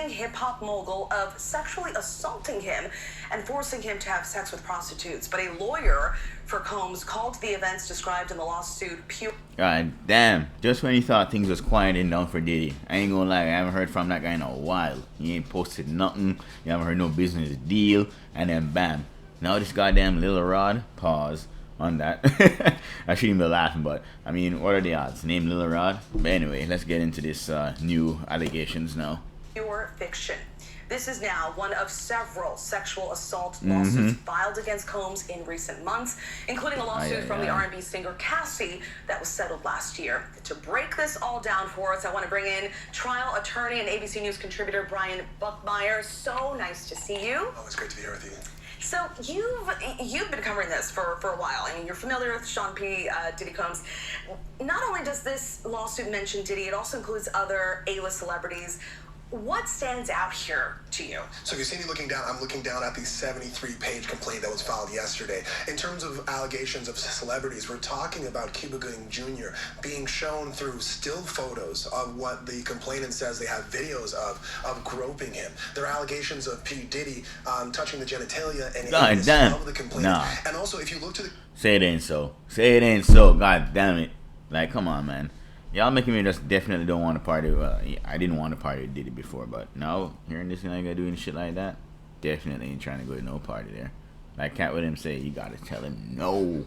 accusing hip-hop mogul of sexually assaulting him and forcing him to have sex with prostitutes. But a lawyer for Combs called the events described in the lawsuit pure. God damn, just when you thought things was quieting down for Diddy, I ain't gonna lie, I haven't heard from that guy in a while. He ain't posted nothing, you haven't heard no business deal, and then bam, now this goddamn Lil Rod, pause on that. I shouldn't be laughing, but I mean, what are the odds? Name Lil Rod? But anyway, let's get into this new allegations now. Pure fiction. This is now one of several sexual assault lawsuits filed against Combs in recent months, including a lawsuit from the R&B singer Cassie that was settled last year. To break this all down for us, I want to bring in trial attorney and ABC News contributor Brian Buckmeyer. So nice to see you. Always great to be here with you. So you've been covering this for a while. I mean, you're familiar with Sean P. Diddy Combs. Not only does this lawsuit mention Diddy, it also includes other A-list celebrities. What stands out here to you? So if you see me looking down, I'm looking down at the 73-page complaint that was filed yesterday. In terms of allegations of celebrities, we're talking about Cuba Gooding Jr. being shown through still photos of what the complainant says they have videos of groping him. There are allegations of P. Diddy touching the genitalia and anus of the complainant. Nah. And also, if you look to the... Say it ain't so. Say it ain't so. God damn it. Like, come on, man. Y'all making me just definitely don't want to party. Well, I didn't want to party with Diddy before, but now hearing this nigga doing shit like that, definitely ain't trying to go to no party there. Like Cat with him say, you gotta tell him no.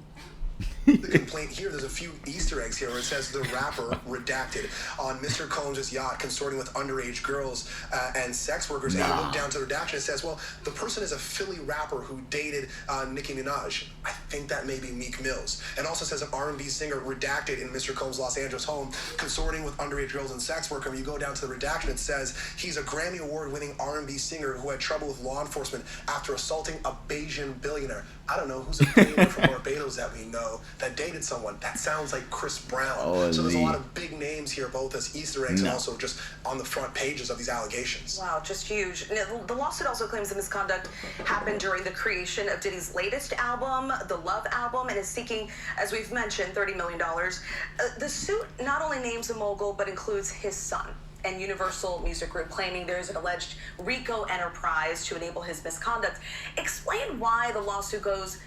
The complaint here, there's a few Easter eggs here where it says the rapper redacted on Mr. Combs' yacht consorting with underage girls and sex workers. And you look down to the redaction, it says, well, the person is a Philly rapper who dated Nicki Minaj. I think that may be Meek Mills. And also says an R&B singer redacted in Mr. Combs' Los Angeles home consorting with underage girls and sex workers. When you go down to the redaction, it says he's a Grammy Award-winning R&B singer who had trouble with law enforcement after assaulting a Bayesian billionaire. I don't know who's a billionaire from Barbados that we know that dated someone. That sounds like Chris Brown. So there's a lot of big names here, both as Easter eggs and also just on the front pages of these allegations. Wow, just huge. The lawsuit also claims the misconduct happened during the creation of Diddy's latest album, the Love album, and is seeking, as we've mentioned, $30 million. The suit not only names the mogul, but includes his son and Universal Music Group, claiming there is an alleged RICO enterprise to enable his misconduct. Explain why the lawsuit goes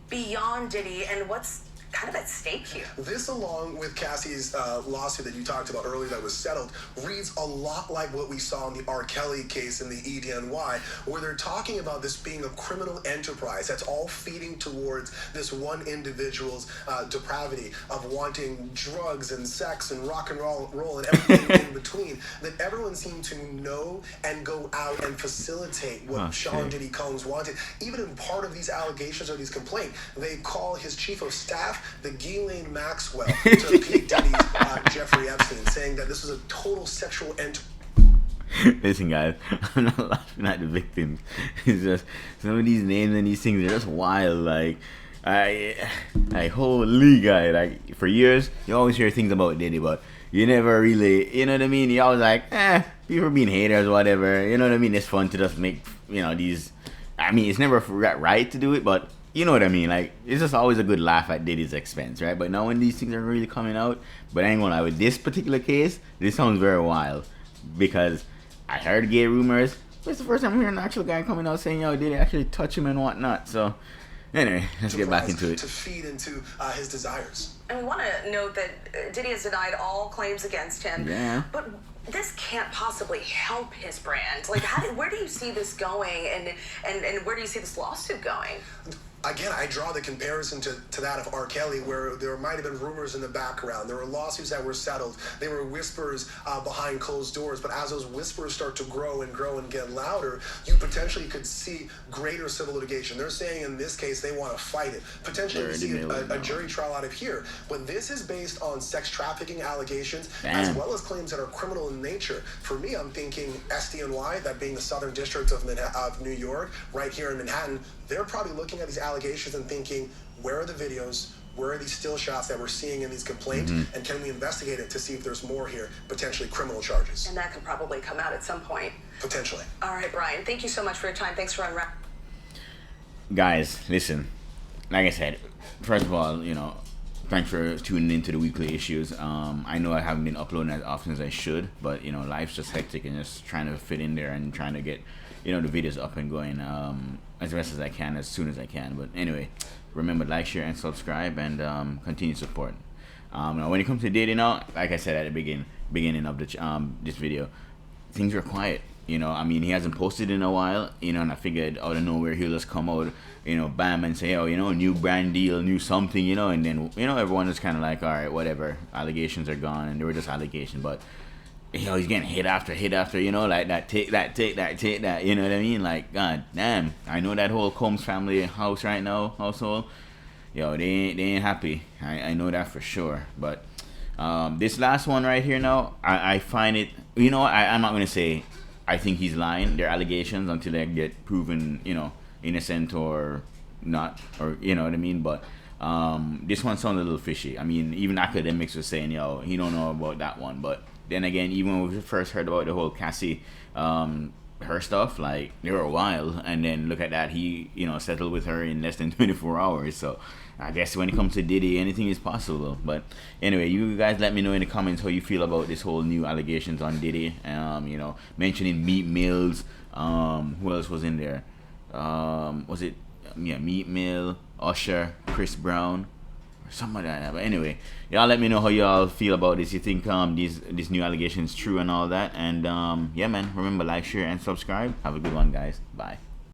beyond Diddy and what's kind of at stake here. This, along with Cassie's lawsuit that you talked about earlier that was settled, reads a lot like what we saw in the R. Kelly case in the EDNY, where they're talking about this being a criminal enterprise that's all feeding towards this one individual's depravity of wanting drugs and sex and rock and roll and everything in between, that everyone seemed to know and go out and facilitate what Sean Diddy Combs wanted. Even in part of these allegations or these complaints, they call his chief of staff the Ghislaine Maxwell to P. Diddy's Jeffrey Epstein, saying that this was a total sexual enterprise. Listen, guys, I'm not laughing at the victims. It's just some of these names and these things are just wild. Like, holy guy. Like, for years, you always hear things about Diddy, but you never really, you know what I mean? You always like, people being haters or whatever. You know what I mean? It's fun to just make, these. I mean, it's never right to do it, but you know what I mean? Like, it's just always a good laugh at Diddy's expense, right? But now when these things are really coming out, but I ain't gonna lie, with this particular case, this sounds very wild. Because I heard gay rumors, but it's the first time I'm hearing an actual guy coming out saying, yo, Diddy actually touch him and whatnot. So, anyway, let's get back into it. To feed into his desires. And we want to note that Diddy has denied all claims against him. Yeah. But this can't possibly help his brand. Like, where do you see this going, and where do you see this lawsuit going? Again, I draw the comparison to that of R. Kelly, where there might have been rumors in the background. There were lawsuits that were settled. There were whispers behind closed doors. But as those whispers start to grow and get louder, you potentially could see greater civil litigation. They're saying in this case they want to fight it. Potentially we see a jury trial out of here. But this is based on sex trafficking allegations as well as claims that are criminal in nature. For me, I'm thinking SDNY, that being the Southern District of New York, right here in Manhattan. They're probably looking at these allegations and thinking, where are the videos? Where are these still shots that we're seeing in these complaints? And can we investigate it to see if there's more here, potentially criminal charges? And that could probably come out at some point. Potentially. All right, Brian, thank you so much for your time. Thanks for unwrapping. Guys, listen. Like I said, first of all, thanks for tuning into the weekly issues. I know I haven't been uploading as often as I should, but life's just hectic and just trying to fit in there and trying to get the videos up and going as best as I can, as soon as I can. But anyway, remember, like, share, and subscribe, and continue support. Now when it comes to dating, now, like I said at the beginning of this video, things were quiet. He hasn't posted in a while, and I figured out of nowhere he'll just come out, bam, and say, oh, new brand deal, new something, and then, everyone is kind of like, all right, whatever, allegations are gone, and they were just allegations, but, he's getting hit after, like that, take that, you know what I mean? Like, god damn, I know that whole Combs family household right now, they ain't happy, I know that for sure, but, this last one right here now, I find it, I'm not going to say I think he's lying. They're allegations until they get proven, innocent or not, or you know what I mean. But this one sounds a little fishy. I mean, even academics were saying, he don't know about that one. But then again, even when we first heard about the whole Cassie, her stuff, like, they were a while, and then look at that, he settled with her in less than 24 hours. So I guess when it comes to Diddy, anything is possible. But anyway, you guys let me know in the comments how you feel about this whole new allegations on Diddy. Mentioning Meat Mills. Who else was in there? Was it Meat Mill, Usher, Chris Brown, or something like that? But anyway, y'all let me know how y'all feel about this. You think these new allegations true and all that? And yeah, man, remember, like, share, and subscribe. Have a good one, guys. Bye.